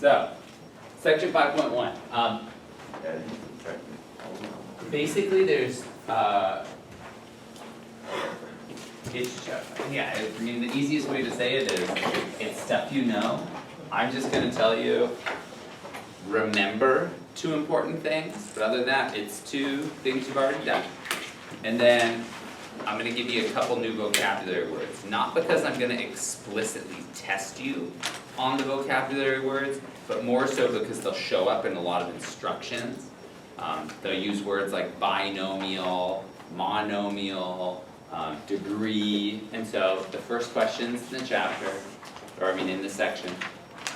So, section 5.1. Basically, there's I mean, the easiest way to say it is it's stuff you know. I'm just going to tell you, remember 2 important things, but other than that, it's 2 things you've already done. And then I'm going to give you a couple new vocabulary words. Not because I'm going to explicitly test you on the vocabulary words, but more so because they'll show up in a lot of instructions. They'll use words like binomial, monomial, degree, and so the first questions in the chapter, or I mean in the section,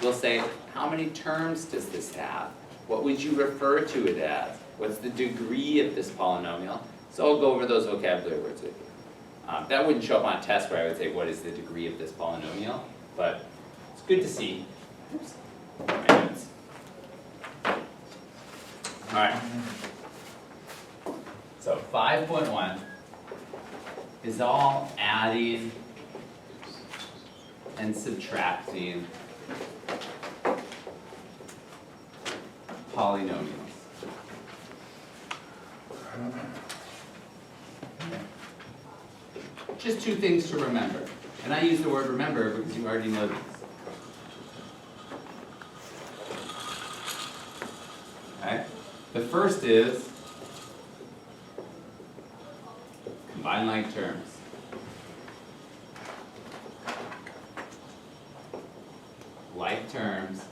will say, how many terms does this have? What would you refer to it as? What's the degree of this polynomial? So I'll go over those vocabulary words with you. That wouldn't show up on a test where I would say, what is the degree of this polynomial? But it's good to see. Oops. My notes. Alright. So 5.1 is all adding and subtracting polynomials. Just 2 things to remember. And I use the word remember because you already know these. Okay? The first is combine like terms. Like terms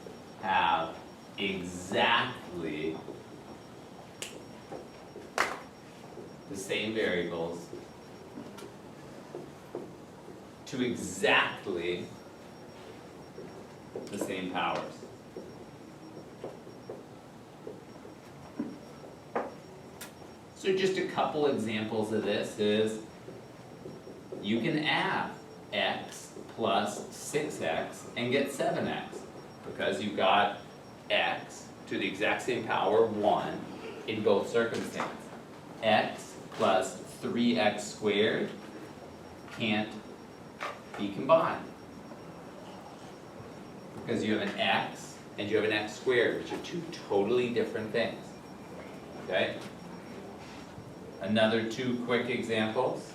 have exactly the same variables to exactly the same powers. So just a couple examples of this is you can add x plus 6x and get 7x because you've got x to the exact same power 1 in both circumstances. X plus 3x squared can't be combined because you have an x and you have an x squared, which are 2 totally different things. Okay? Another 2 quick examples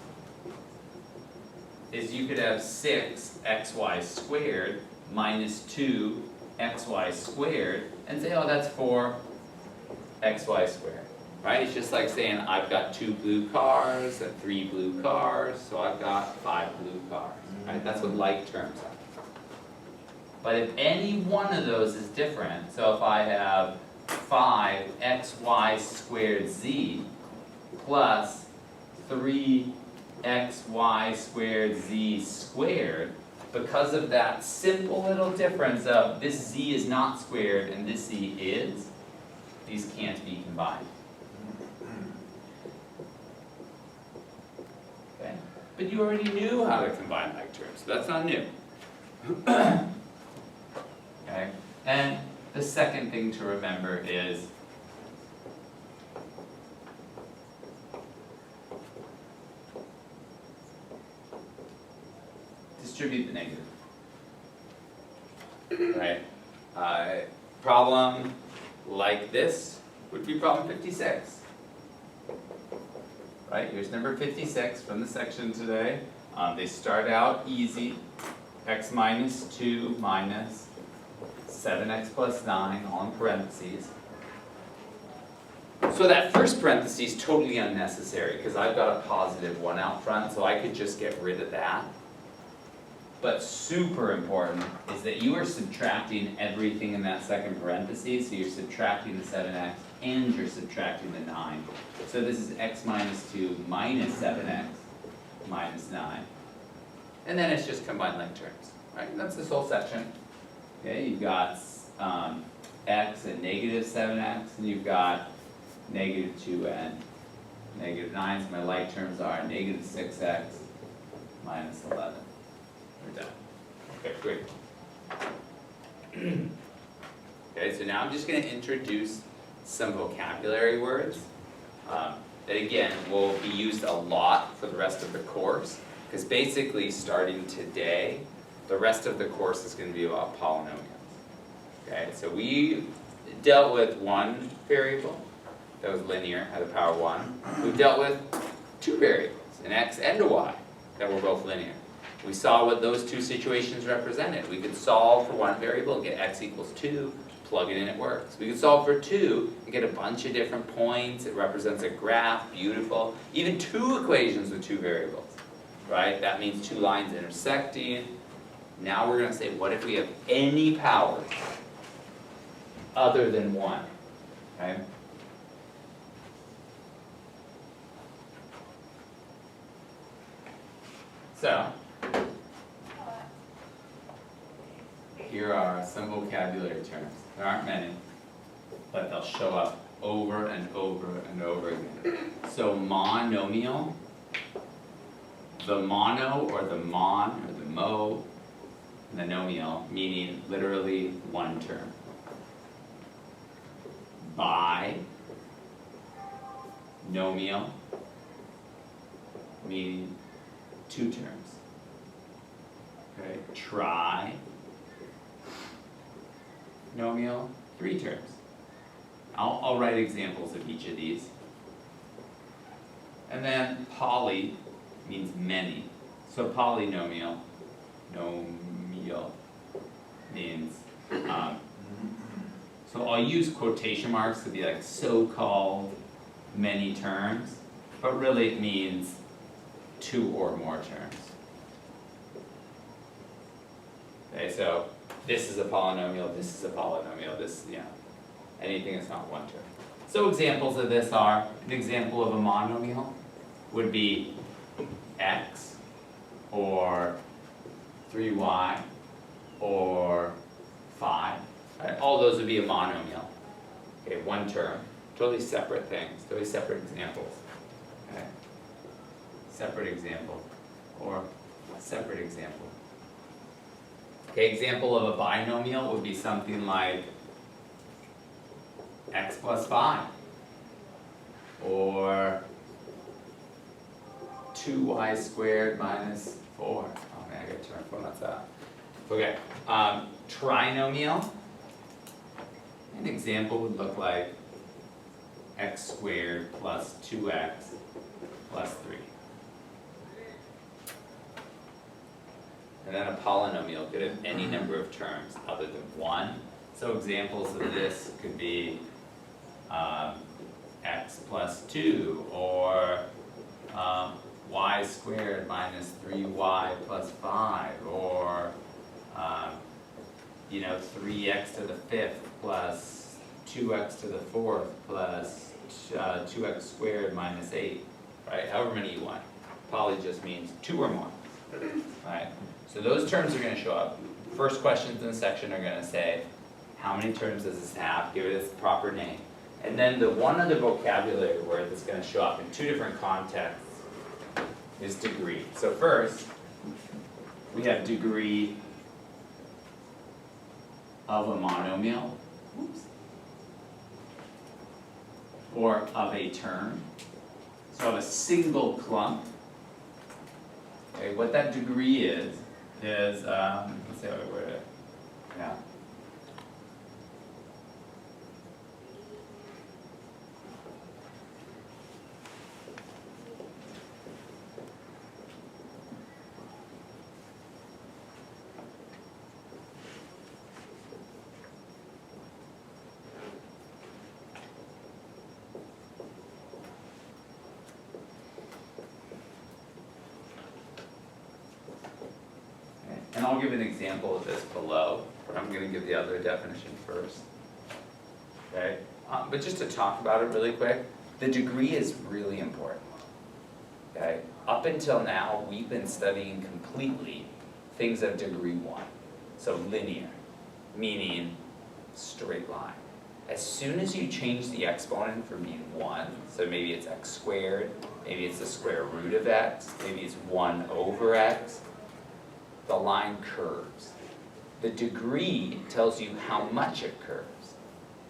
is you could have 6xy squared minus 2xy squared and say, oh, that's 4xy squared. Right? It's just like saying I've got 2 blue cars and 3 blue cars, so I've got 5 blue cars. Right? That's what like terms are. But if any one of those is different, so if I have 5xy squared z plus 3xy squared z squared, because of that simple little difference of this z is not squared and this z is, these can't be combined. Okay? But you already knew how to combine like terms, so that's not new. Okay? And the second thing to remember is distribute the negative. Right? Problem like this would be problem 56. Right? Here's number 56 from the section today. They start out easy. X minus 2 minus 7x plus 9, all in parentheses. So that first parenthesis is totally unnecessary because I've got a positive 1 out front, so I could just get rid of that. But super important is that you are subtracting everything in that second parenthesis, so you're subtracting the 7x and you're subtracting the 9. So this is x minus 2 minus 7x minus 9. And then it's just combined like terms, right? That's this whole section. Okay, you've got x and negative 7x, and you've got negative 2 and negative 9. So my like terms are negative 6x minus 11. We're done. Okay, great. Okay, so now I'm just going to introduce some vocabulary words that again will be used a lot for the rest of the course, because basically starting today, the rest of the course is going to be about polynomials. Okay, so we dealt with one variable that was linear, had the power 1. We've dealt with two variables, an x and a y, that were both linear. We saw what those two situations represented. We could solve for one variable and get x equals 2, plug it in, it works. We could solve for 2 and get a bunch of different points, it represents a graph, beautiful. Even two equations with two variables, right? That means two lines intersecting. Now we're going to say, what if we have any powers other than 1, okay? So, here are some vocabulary terms. There aren't many, but they'll show up over and over and over again. So monomial, the mono or the mon or the mo, and the nomial, meaning literally one term. Binomial, meaning two terms. Okay, trinomial, three terms. I'll write examples of each of these. And then poly means many. So polynomial, nomial means, so I'll use quotation marks to be like so-called many terms, but really it means two or more terms. Okay, so this is a polynomial, this is a polynomial, this, anything that's not one term. So examples of this are, an example of a monomial would be x, or 3y, or 5. Right? All those would be a monomial. Okay, one term, totally separate things, totally separate examples. Okay. Separate example, or separate example. Okay, example of a binomial would be something like x plus 5, or 2y squared minus 4. Oh man, I gotta turn my phone on that. Okay, trinomial, an example would look like x squared plus 2x plus 3. And then a polynomial could have any number of terms other than 1. So examples of this could be x plus 2, or y squared minus 3y plus 5, or 3x to the 5th plus 2x to the 4th plus 2x squared minus 8, right? However many you want. Poly just means two or more, right? So those terms are going to show up. First questions in the section are going to say, how many terms does this have? Give it its proper name. And then the one other vocabulary word that's going to show up in two different contexts is degree. So first, we have degree of a monomial, or of a term. So of a single clump. Okay, what that degree is let's see how I word it. Yeah. And I'll give an example of this below, but I'm going to give the other definition first. Okay? But just to talk about it really quick, the degree is really important. Okay? Up until now, we've been studying completely things of degree 1. So linear, meaning straight line. As soon as you change the exponent from being 1, so maybe it's x squared, maybe it's the square root of x, maybe it's 1 over x, the line curves. The degree tells you how much it curves.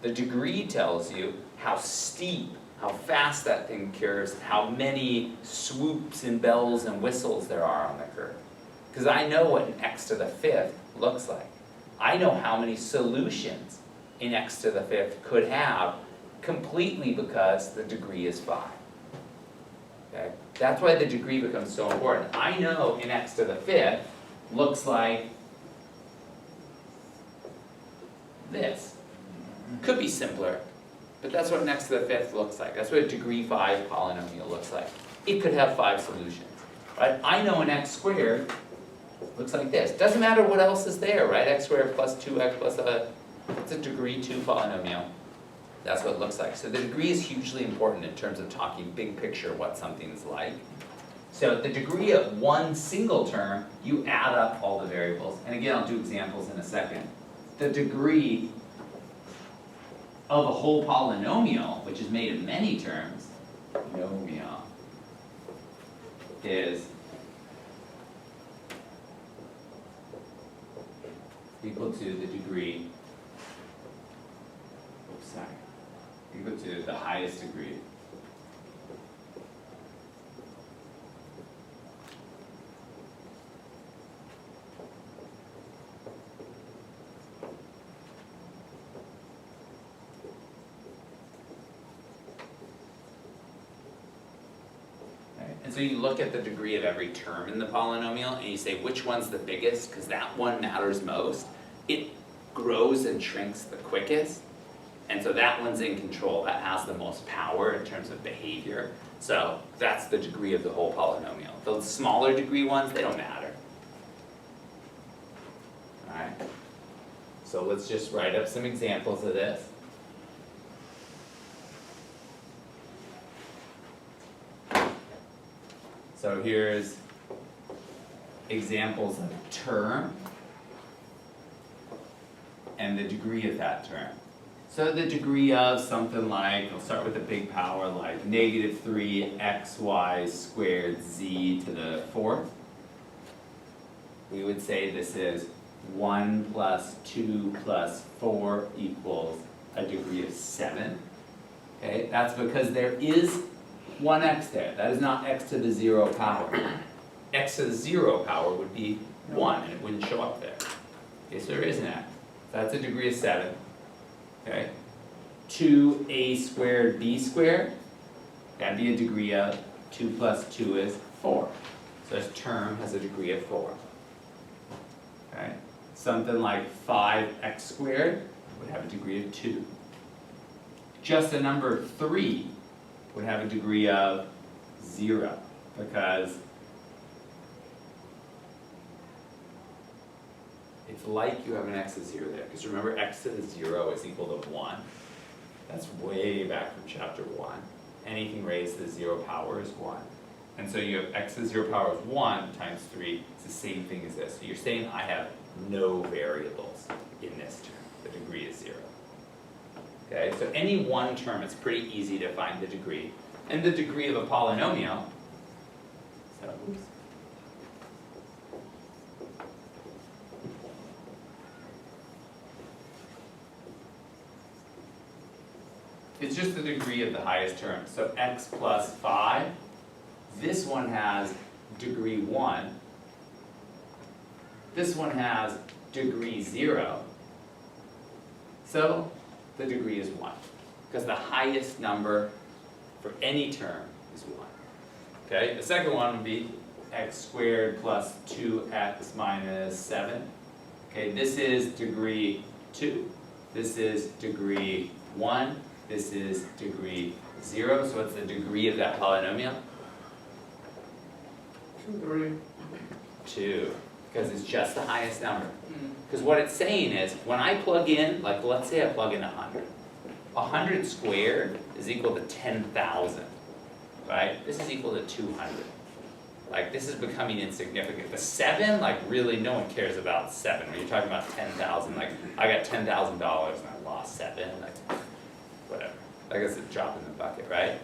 The degree tells you how steep, how fast that thing curves, how many swoops and bells and whistles there are on the curve. Because I know what an x to the 5th looks like. I know how many solutions in x to the fifth could have completely because the degree is 5. Okay? That's why the degree becomes so important. I know in x to the fifth looks like this. Could be simpler, but that's what x to the fifth looks like. That's what a degree 5 polynomial looks like. It could have 5 solutions. Right? I know an x squared looks like this. Doesn't matter what else is there, right? X squared plus 2x plus it's a degree 2 polynomial. That's what it looks like. So the degree is hugely important in terms of talking big picture what something's like. So the degree of one single term, you add up all the variables. And again, I'll do examples in a second. The degree of a whole polynomial, which is made of many terms, monomial, is equal to the degree, equal to the highest degree And so you look at the degree of every term in the polynomial and you say which one's the biggest, because that one matters most. It grows and shrinks the quickest, and so that one's in control. That has the most power in terms of behavior. So that's the degree of the whole polynomial. Those smaller degree ones, they don't matter. Alright? So let's just write up some examples of this. So here's examples of term and the degree of that term. So the degree of something like, I'll start with a big power, like negative 3xy squared z to the fourth. We would say this is 1 plus 2 plus 4 equals a degree of 7. Okay, that's because there is one x there. That is not x to the 0 power. X to the 0 power would be 1 and it wouldn't show up there. Okay, so there is an x. So that's a degree of 7. Okay. 2a squared b squared, that'd be a degree of 2 plus 2 is 4. So this term has a degree of 4. Okay. Something like 5x squared would have a degree of 2. Just a number 3 would have a degree of 0, because it's like you have an x to 0 there, because remember x to the 0 is equal to 1. That's way back from chapter 1. Anything raised to the 0 power is 1. And so you have x to the 0 power is 1 times 3. It's the same thing as this. So you're saying I have no variables in this term. The degree is 0. Okay, so any one term, it's pretty easy to find the degree. And the degree of a polynomial, so, oops. It's just the degree of the highest term. So x plus 5, this one has degree 1. This one has degree 0. So the degree is 1, because the highest number for any term is 1. Okay, the second one would be x squared plus 2x minus 7. Okay, this is degree 2. This is degree 1. This is degree 0. So what's the degree of that polynomial? 2, because it's just the highest number. Because what it's saying is, when I plug in, like let's say I plug in 100. 100 squared is equal to 10,000, right? This is equal to 200. Like, this is becoming insignificant. The 7, like really no one cares about 7. When you're talking about 10,000, like I got $10,000 and I lost 7, like whatever. Like it's a drop in the bucket, right?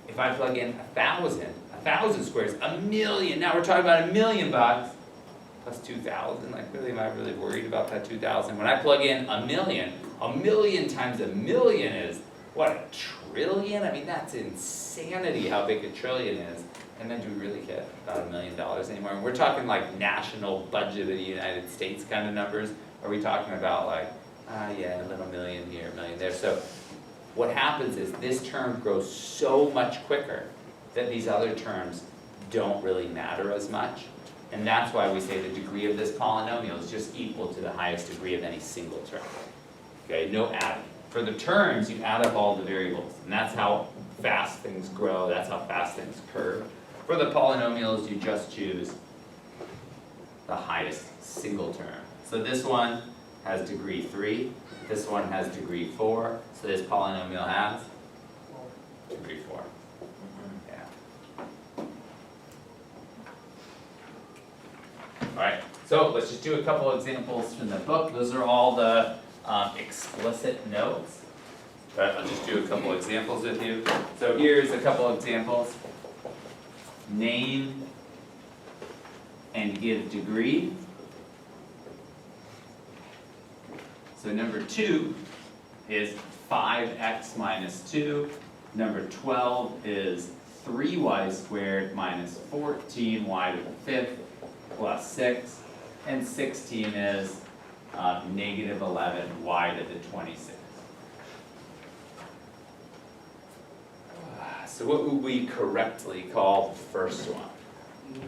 If I plug in 1,000 squares, a million. Now we're talking about $1 million plus 2,000. Like, really, am I really worried about that 2,000? When I plug in a million times a million is what, a trillion? I mean, that's insanity how big a trillion is. And then do we really care about $1 million anymore? And we're talking like national budget of the United States kind of numbers. Are we talking about like, yeah, a little million here? there. So what happens is this term grows so much quicker that these other terms don't really matter as much. And that's why we say the degree of this polynomial is just equal to the highest degree of any single term. Okay, no adding. For the terms, you add up all the variables, and that's how fast things grow, that's how fast things curve. For the polynomials, you just choose the highest single term. So this one has degree 3, this one has degree 4, so this polynomial has degree 4. Yeah. Alright, so let's just do a couple examples from the book. Those are all the explicit notes. But I'll just do a couple examples with you. So here's a couple examples. Name and give degree. So number 2 is 5x minus 2. Number 12 is 3y squared minus 14y to the 5th plus 6. And 16 is negative 11y to the 26th. So what would we correctly call the first one?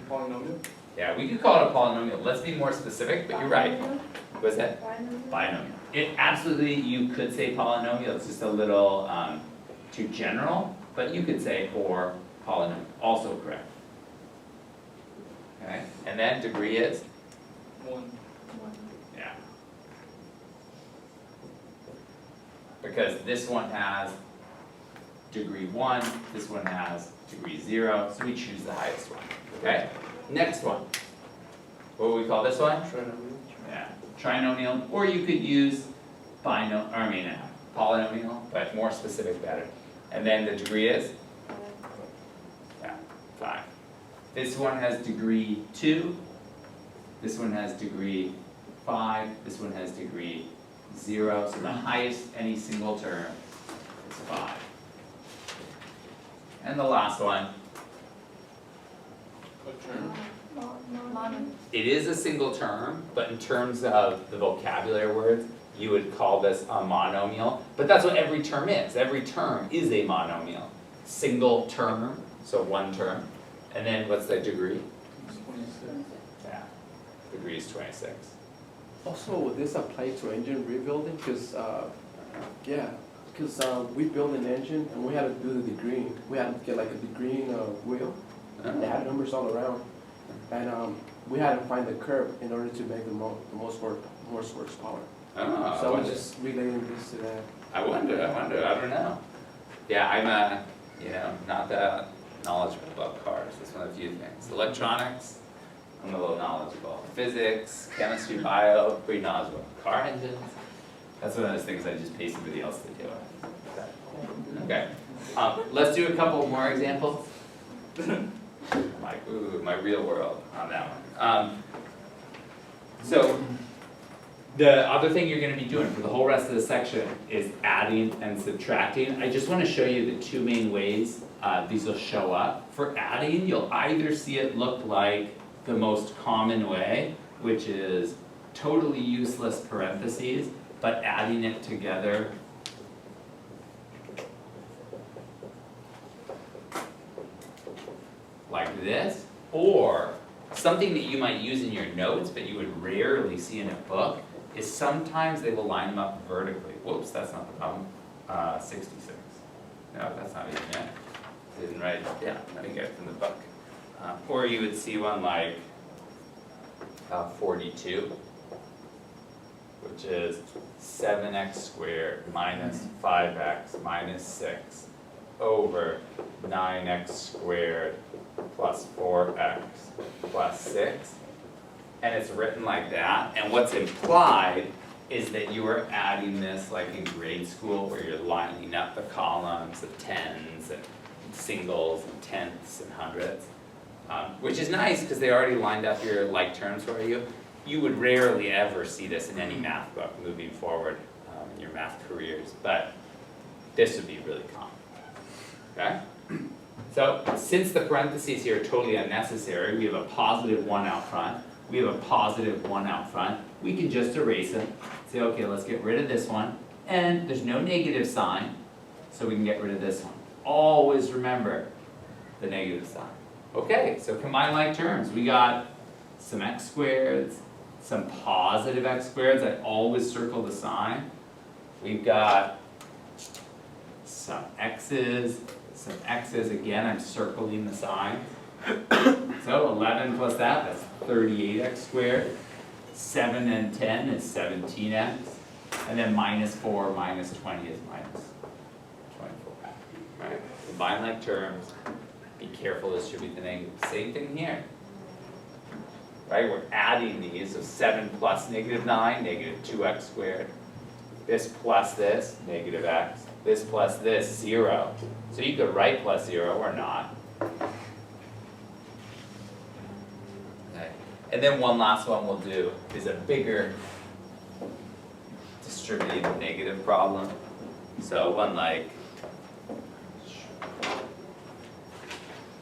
Polynomial? Yeah, we could call it a polynomial. Let's be more specific, but you're right. What's that? Binomial. It absolutely, you could say polynomial. It's just a little too general, but you could say or polynomial. Also correct. Okay, and then degree is? 1. Yeah. Because this one has degree 1, this one has degree 0, so we choose the highest one. Okay? Next one. What would we call this one? Trinomial. Yeah, trinomial, or you could use polynomial, but more specific better. And then the degree is? Yeah, 5. This one has degree 2, this one has degree 5, this one has degree 0, so the highest any single term is 5. And the last one, What term? it is a single term, but in terms of the vocabulary words, you would call this a monomial, but that's what every term is. Every term is a monomial. Single term, so one term, and then what's the degree? 26. Yeah, degree is 26. Also, would this apply to engine rebuilding? Because, we built an engine and we had to do the degree. We had to get like a degree wheel. They had numbers all around. And we had to find the curve in order to make the most horsepower. Oh, So I was just relating this to that. I wonder, I don't know. Yeah, I'm not that knowledgeable about cars. That's one of the few things. Electronics, I'm a little knowledgeable. Physics, chemistry, bio, pretty knowledgeable. Car engines, that's one of those things I just pay somebody else to do it. Okay, let's do a couple more examples. Like, ooh, my real world on that one. So, the other thing you're going to be doing for the whole rest of the section is adding and subtracting. I just want to show you the two main ways these will show up. For adding, you'll either see it look like the most common way, which is totally useless parentheses, but adding it together like this, or something that you might use in your notes but you would rarely see in a book is sometimes they will line them up vertically. Whoops, that's not the problem. 66. No, that's not even it. Didn't write it down. Let me get it from the book. Or you would see one like 42, which is 7x squared minus 5x minus 6 over 9x squared plus 4x plus 6. And it's written like that, and what's implied is that you are adding this like in grade school where you're lining up the columns of tens and singles and tenths and hundreds, which is nice because they already lined up your like terms for you. You would rarely ever see this in any math book moving forward in your math careers, but this would be really common. Okay? So since the parentheses here are totally unnecessary, we have a positive 1 out front, we can just erase it, say okay, let's get rid of this one, And there's no negative sign, so we can get rid of this one. Always remember the negative sign. Okay, so combine like terms. We got some x squareds, some positive x squareds. I always circle the sign. We've got some x's, again, I'm circling the sign. So 11 plus that, that's 38x squared. 7 and 10 is 17x. And then minus 4 minus 20 is minus 24. Right? Combine like terms. Be careful to distribute the negative. Same thing here. Right? We're adding these. So 7 plus negative 9, negative 2x squared. This plus this, negative x. This plus this, 0. So you could write plus 0 or not. Okay. And then one last one we'll do is a bigger distributed negative problem. So one like,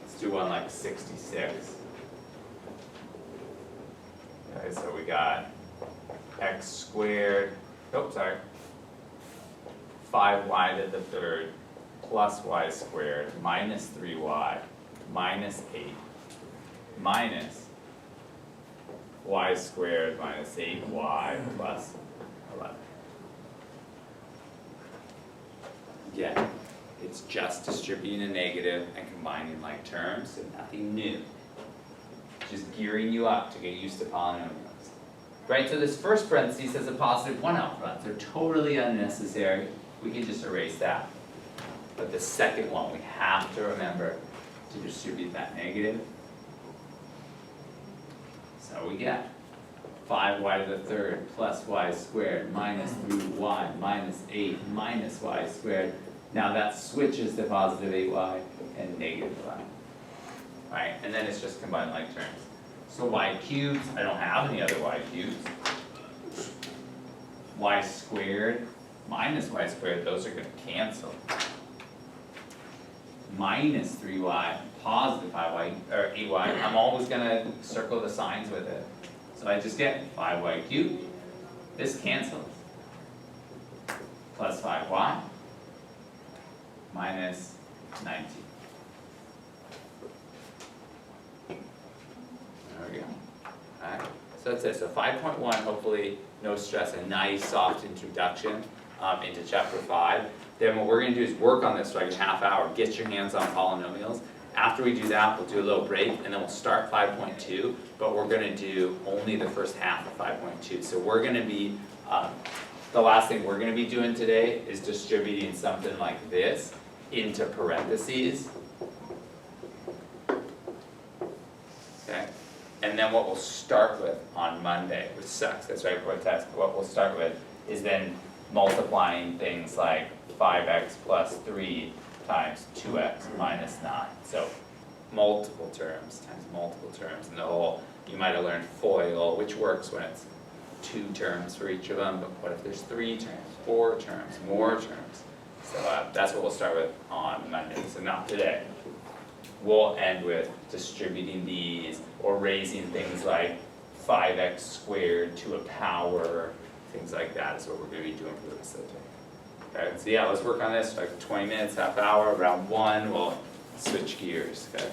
let's do one like 66. Okay, so we got x squared, 5y to the third plus y squared minus 3y minus 8 minus y squared minus 8y plus 11. Again, it's just distributing a negative and combining like terms, so nothing new. Just gearing you up to get used to polynomials. Right, so this first parenthesis has a positive 1 out front. They're totally unnecessary. We can just erase that. But the second one, we have to remember to distribute that negative. So we get 5y to the third plus y squared minus 3y minus 8 minus y squared. Now that switches to positive 8y and negative y. Right, and then it's just combined like terms. So y cubed, I don't have any other y cubes. Y squared minus y squared, those are going to cancel. Minus 3y, positive 5y, or 8y, I'm always going to circle the signs with it. So I just get 5y cubed, this cancels. Plus 5y, minus 19. There we go. Alright, so that's it. So 5.1, hopefully no stress, a nice soft introduction into chapter 5. Then what we're going to do is work on this for like a half hour, get your hands on polynomials. After we do that, we'll do a little break and then we'll start 5.2, but we're going to do only the first half of 5.2. So we're going to be, the last thing we're going to be doing today is distributing something like this into parentheses. Okay? And then what we'll start with on Monday, which sucks, that's right before test, but what we'll start with is then multiplying things like 5x plus 3 times 2x minus 9. So multiple terms times multiple terms. And the whole, you might have learned FOIL, which works when it's 2 terms for each of them, but what if there's 3 terms, 4 terms, more terms? So that's what we'll start with on Monday, so not today. We'll end with distributing these or raising things like 5x squared to a power, things like that is what we're going to be doing for the rest of the day. Okay, so yeah, let's work on this for like 20 minutes, half hour, around 1, we'll switch gears, okay?